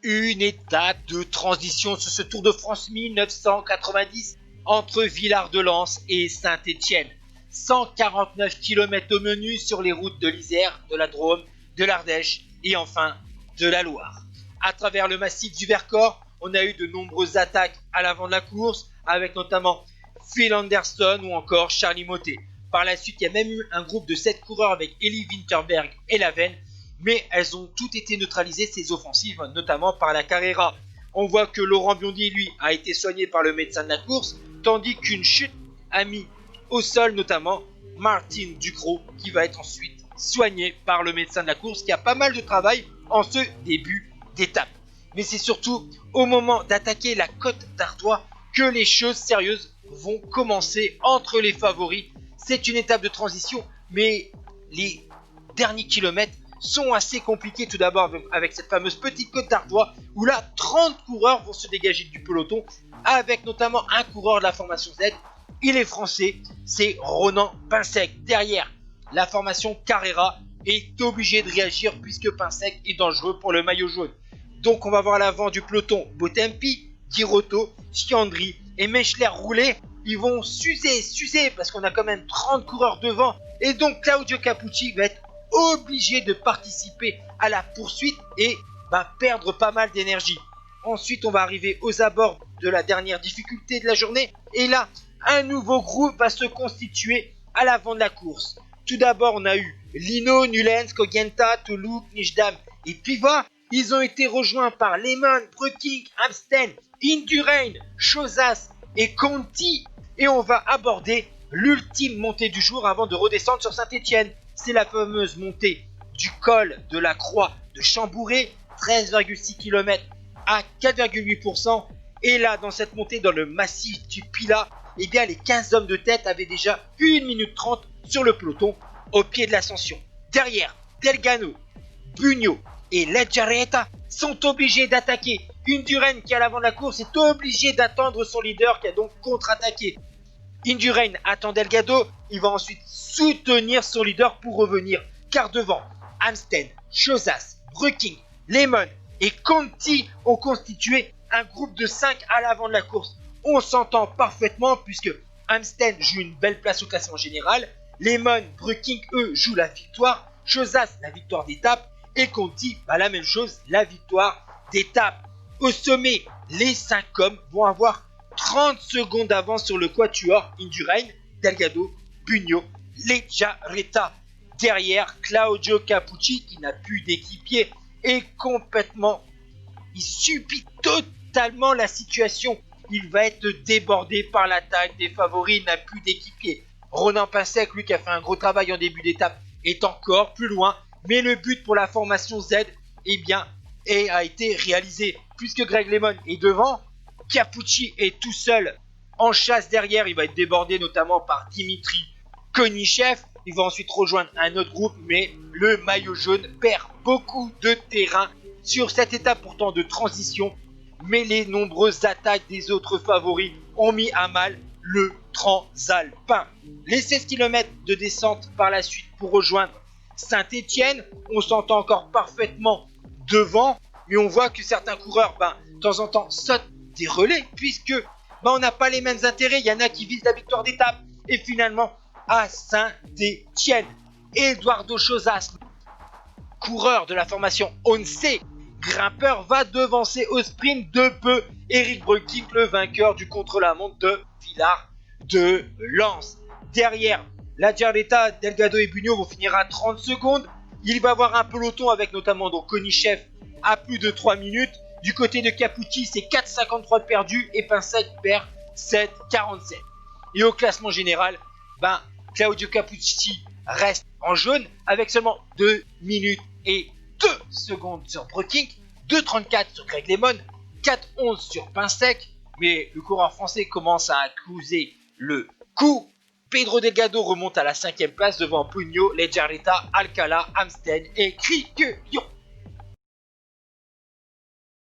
Une étape de transition sur ce Tour de France 1990 entre Villard-de-Lans et Saint-Étienne. 149 km au menu sur les routes de l'Isère, de la Drôme, de l'Ardèche et enfin de la Loire. À travers le massif du Vercors, on a eu de nombreuses attaques à l'avant de la course, avec notamment Phil Anderson ou encore Charlie Mottet. Par la suite, il y a même eu un groupe de 7 coureurs avec Eli Winterberg et Laven, mais elles ont toutes été neutralisées, ces offensives, notamment par la Carrera. On voit que Laurent Biondi, lui, a été soigné par le médecin de la course, tandis qu'une chute a mis au sol notamment Martin Ducrot, qui va être ensuite soigné par le médecin de la course, qui a pas mal de travail en ce début d'étape. Mais c'est surtout au moment d'attaquer la côte d'Artois que les choses sérieuses vont commencer entre les favoris. C'est une étape de transition, mais les derniers kilomètres sont assez compliqués. Tout d'abord avec cette fameuse petite côte d'Artois où là 30 coureurs vont se dégager du peloton, avec notamment un coureur de la formation Z. Il est français, c'est Ronan Pinsec. Derrière, la formation Carrera est obligée de réagir puisque Pinsec est dangereux pour le maillot jaune. Donc on va voir à l'avant du peloton Botempi, Girotto, Chiandri et Mechler rouler. Ils vont s'user parce qu'on a quand même 30 coureurs devant. Et donc Claudio Capucci va être obligé de participer à la poursuite et va perdre pas mal d'énergie. Ensuite, on va arriver aux abords de la dernière difficulté de la journée. Et là, un nouveau groupe va se constituer à l'avant de la course. Tout d'abord, on a eu Lino, Nulens, Kogenta, Toulouse, Nijdam et Piva. Ils ont été rejoints par Lehmann, Breking, Amstel, Indurain, Chozas et Conti. Et on va aborder l'ultime montée du jour avant de redescendre sur Saint-Étienne. C'est la fameuse montée du col de la Croix de Chambouret, 13,6 km à 4,8%. Et là, dans cette montée dans le massif du Pilat, eh bien, les 15 hommes de tête avaient déjà 1 minute 30 sur le peloton au pied de l'ascension. Derrière, Delgado, Bugno et Lejarreta sont obligés d'attaquer. Indurain, qui est à l'avant de la course, est obligé d'attendre son leader qui a donc contre-attaqué. Indurain attend Delgado, il va ensuite soutenir son leader pour revenir. Car devant, Amstel, Chozas, Breking, Lehmann et Conti ont constitué un groupe de 5 à l'avant de la course. On s'entend parfaitement puisque Amstel joue une belle place au classement général, Lehmann, Breking, eux, jouent la victoire, Chozas la victoire d'étape et Conti, la même chose, la victoire d'étape. Au sommet, les 5 hommes vont avoir 30 secondes d'avance sur le quatuor Indurain, Delgado, Bugno, Lejarreta. Derrière, Claudio Capucci, qui n'a plus d'équipier, est complètement... Il subit totalement la situation. Il va être débordé par l'attaque des favoris, il n'a plus d'équipier. Ronan Pinsec, lui qui a fait un gros travail en début d'étape, est encore plus loin. Mais le but pour la formation Z, eh bien, a été réalisé. Puisque Greg Lemon est devant, Capucci est tout seul en chasse derrière. Il va être débordé notamment par Dimitri Konichev. Il va ensuite rejoindre un autre groupe, mais le maillot jaune perd beaucoup de terrain sur cette étape pourtant de transition. Mais les nombreuses attaques des autres favoris ont mis à mal le Transalpin. Les 16 km de descente par la suite pour rejoindre Saint-Étienne. On s'entend encore parfaitement devant, mais on voit que certains coureurs, de temps en temps, sautent des relais, puisque on n'a pas les mêmes intérêts. Il y en a qui visent la victoire d'étape. Et finalement, à Saint-Étienne, Eduardo Chozas, coureur de la formation Once, grimpeur, va devancer au sprint de peu Eric Breking, le vainqueur du contre-la-montre de Villard-de-Lans. Derrière, Lejarreta, Delgado et Bugno vont finir à 30 secondes. Il va y avoir un peloton avec notamment donc Konichev à plus de 3 minutes. Du côté de Capucci, c'est 4,53 perdu et Pinsec perd 7,47. Et au classement général, Claudio Capucci reste en jaune avec seulement 2 minutes et 2 secondes sur Breking, 2,34 sur Greg Lemon, 4,11 sur Pinsec. Mais le coureur français commence à accuser le coup. Pedro Delgado remonte à la 5e place devant Pugno, Lejarreta, Alcala, Amstel et Criquelion.